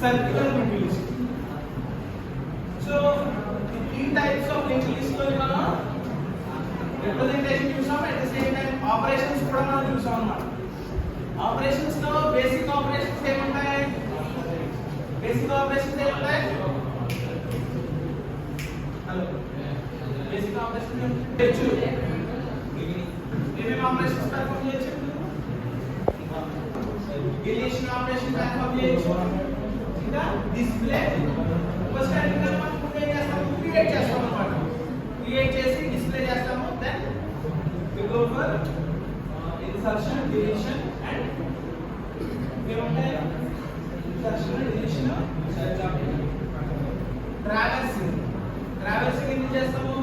circular linked list. So three types of linked list లో మనం representation చూసాం, at the same time operations కూడా మనం చూసాం అన్నమాట. ఆపరేషన్స్ లో బేసిక్ ఆపరేషన్స్ ఏముంటాయి? బేసిక్ ఆపరేషన్స్ ఏముంటాయి? హలో, బేసిక్ ఆపరేషన్స్ చేయొచ్చు. ఏమేమి ఆపరేషన్స్ పర్ఫామ్ చేయొచ్చు? డిలీషన్ ఆపరేషన్ పర్ఫామ్ చేయొచ్చు. ఇంకా డిస్ప్లే ఫస్ట్ టైం మనం ఏం చేస్తాము? క్రియేట్ చేస్తాం అన్నమాట. క్రియేట్ చేసి డిస్ప్లే చేస్తాము. Then we go for insertion, deletion and ఏమంటాయి? Insertion, deletion, traversing. ట్రావర్సింగ్ ఎందుకు చేస్తాము?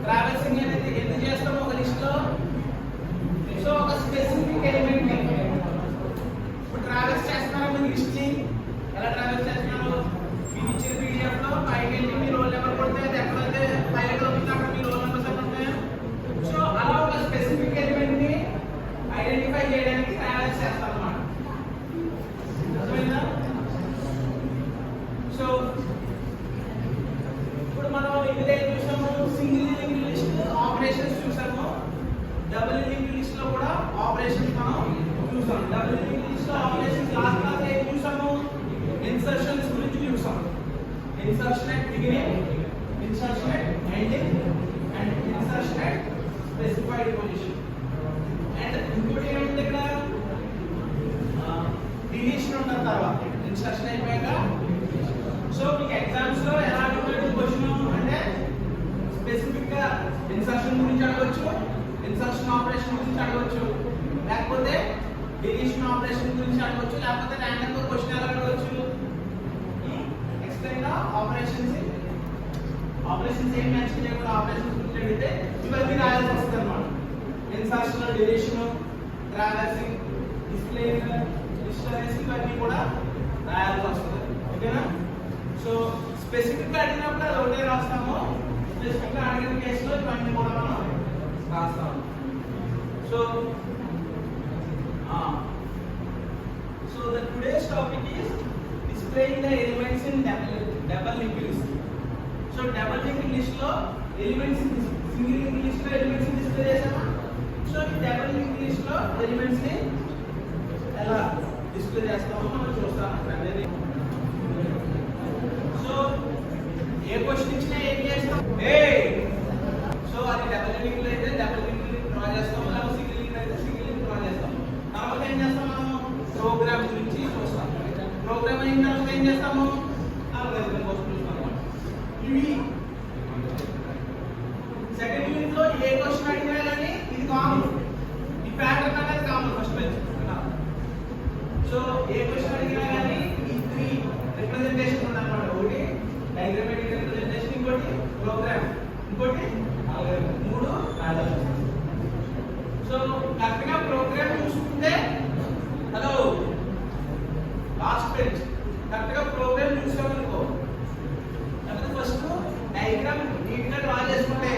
ట్రావర్సింగ్ అనేది ఎందుకు చేస్తాము ఒక లిస్ట్ లో? సో ఒక స్పెసిఫిక్ ఎలిమెంట్ ని ఇప్పుడు ట్రావెల్స్ చేస్తున్నారా? మీరు లిస్ట్ ని ఎలా ట్రావెల్స్ చేస్తున్నారు? మీరు ఇచ్చిన పీడిఎఫ్ లో పైకి వెళ్ళి మీ రోల్ నెంబర్ కొడితే అది ఎక్కడైతే హైలైట్ అవుతుందో అక్కడ మీ రోల్ నెంబర్స్ అక్కడ ఉంటాయి. సో అలా ఒక స్పెసిఫిక్ ఎలిమెంట్ ని ఐడెంటిఫై చేయడానికి ట్రావెల్స్ చేస్తాం అన్నమాట. అర్థమైందా? సో ఇప్పుడు మనం ఇదే చూసాము, సింగిల్ లింక్డ్ లిస్ట్ ఆపరేషన్స్ చూసాము. డబుల్ లింక్డ్ లిస్ట్ లో కూడా ఆపరేషన్స్ మనం చూసాం. డబుల్ లింక్డ్ లిస్ట్ లో ఆపరేషన్స్ లాస్ట్ క్లాస్ ఏం చూసాము? ఇన్సర్షన్స్ గురించి చూసాం. Insertion at beginning, insertion at ending and insertion at specified position. And ఇంకోటి ఏముంది ఇక్కడ? డిలీషన్ ఉంటుంది తర్వాత. ఇన్సర్షన్ అయిపోయాక సో మీకు ఎగ్జామ్స్ లో ఎలా అడుగుతాడు క్వశ్చన్ అంటే స్పెసిఫిక్ గా ఇన్సర్షన్ గురించి అడగొచ్చు, ఇన్సర్షన్ ఆపరేషన్ గురించి అడగొచ్చు, లేకపోతే డిలీషన్ ఆపరేషన్ గురించి అడగొచ్చు, లేకపోతే ర్యాండమ్ గా క్వశ్చన్ ఎలా అడగొచ్చు? Explain the operations. ఆపరేషన్స్ ఏం మెన్షన్ చేయకుండా ఆపరేషన్స్ గురించి అడిగితే ఇవన్నీ రాయాల్సి వస్తుంది అన్నమాట. Insertion, deletion, traversing, displaying, list ఇవన్నీ కూడా రాయాల్సి వస్తుంది. ఓకేనా? సో స్పెసిఫిక్ గా అడిగినప్పుడు అది ఒకటే రాస్తాము, స్పెసిఫిక్ గా అడిగిన కేసులో ఇవన్నీ కూడా మనం రాస్తాము. So the today's topic is displaying the elements in double linked list. So double linked list lo elements in single linked list lo elements ni display chesama. So ఈ double linked list lo elements ni ఎలా display చేస్తామో మనం చూస్తాం. So ఏ question ఇచ్చినా ఏం చేస్తాం? So అది డబుల్ లింక్ లో అయితే డబుల్ లింక్ డ్రా చేస్తాం, లేదా సింగిల్ లింక్ అయితే సింగిల్ లింక్ డ్రా చేస్తాం. తర్వాత ఏం చేస్తాం? మనం ప్రోగ్రామ్ గురించి చూస్తాం. ప్రోగ్రామ్ అయిన తర్వాత ఏం చేస్తాము? అల్గోరిథం కోసం చూస్తాం. ఇవి సెకండ్ యూనిట్ లో ఏ క్వశ్చన్ అడిగినా కానీ ఇది కామన్, ఈ ప్యాటర్న్ అనేది కామన్ ఫస్ట్ బెంచ్. సో ఏ క్వశ్చన్ అడిగినా కానీ ఈ త్రీ రిప్రజెంటేషన్ ఉందన్నమాట. ఒకటి డయాగ్రామాటిక్ రిప్రజెంటేషన్, ఇంకోటి ప్రోగ్రామ్, ఇంకోటి అల్గోరిథం. మూడు ప్యాటర్న్. సో కరెక్ట్ గా ప్రోగ్రామ్ చూసుకుంటే హలో లాస్ట్ పేజ్ కరెక్ట్ గా ప్రోగ్రామ్ చూసామనుకో, లేకపోతే ఫస్ట్ డయాగ్రామ్ నీట్ గా డ్రా చేసుకుంటే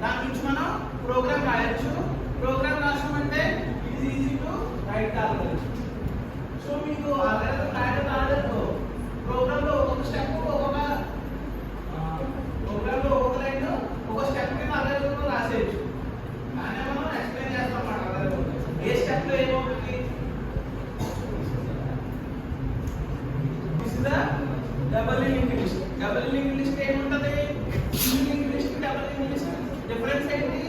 దాని నుంచి మనం ప్రోగ్రామ్ రాయొచ్చు. ప్రోగ్రామ్ రాసామంటే it is easy to write the algorithm. So మీకు అల్గోరిథం రాయడం రాలేదు, ప్రోగ్రామ్ లో ఒక్కొక్క స్టెప్ ఒక్కొక్క ప్రోగ్రామ్ లో ఒక్కొక్క లైన్ ఒక స్టెప్ కింద అల్గోరిథం రాసేయచ్చు. కానీ మనం ఎక్స్ప్లెయిన్ చేస్తాం అన్నమాట. ఏ స్టెప్ లో ఏమవుతుంది? Double linked list. Double linked list ఏముంటది? సింగిల్ లింక్డ్ లిస్ట్ కి డబుల్ లింక్డ్ లిస్ట్ డిఫరెన్స్ ఏంటి?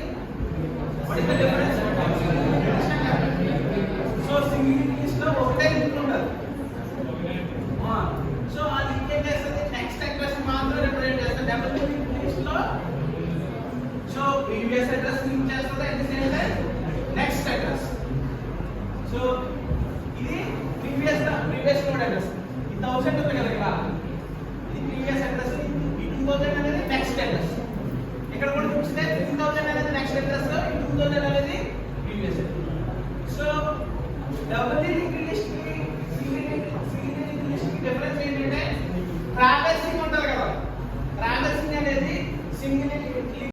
What is the difference? So single linked list లో ఒకటే లింక్ ఉంటది. సో ఆ లింక్ ఏం చేస్తుంది? నెక్స్ట్ అడ్రస్ మాత్రం రిప్రజెంట్ చేస్తుంది. డబుల్ లింక్డ్ లిస్ట్ లో సో ప్రీవియస్ అడ్రస్ లింక్ చేస్తుంది, at the same time next address. So ఇది ప్రీవియస్ నోడ్ అడ్రస్. ఈ 1000 ఉంది కదా ఇక్కడ, ఇది ప్రీవియస్ అడ్రస్. ఈ 2000 అనేది నెక్స్ట్ అడ్రస్. ఇక్కడ కూడా చూస్తే 3000 అనేది నెక్స్ట్ అడ్రస్, ఈ 2000 అనేది previous. So double linked list కి సింగిల్ లింక్డ్ లిస్ట్ కి డిఫరెన్స్ ఏంటంటే ట్రావర్సింగ్ ఉంటుంది కదా. ట్రావర్సింగ్ అనేది సింగిల్ లింక్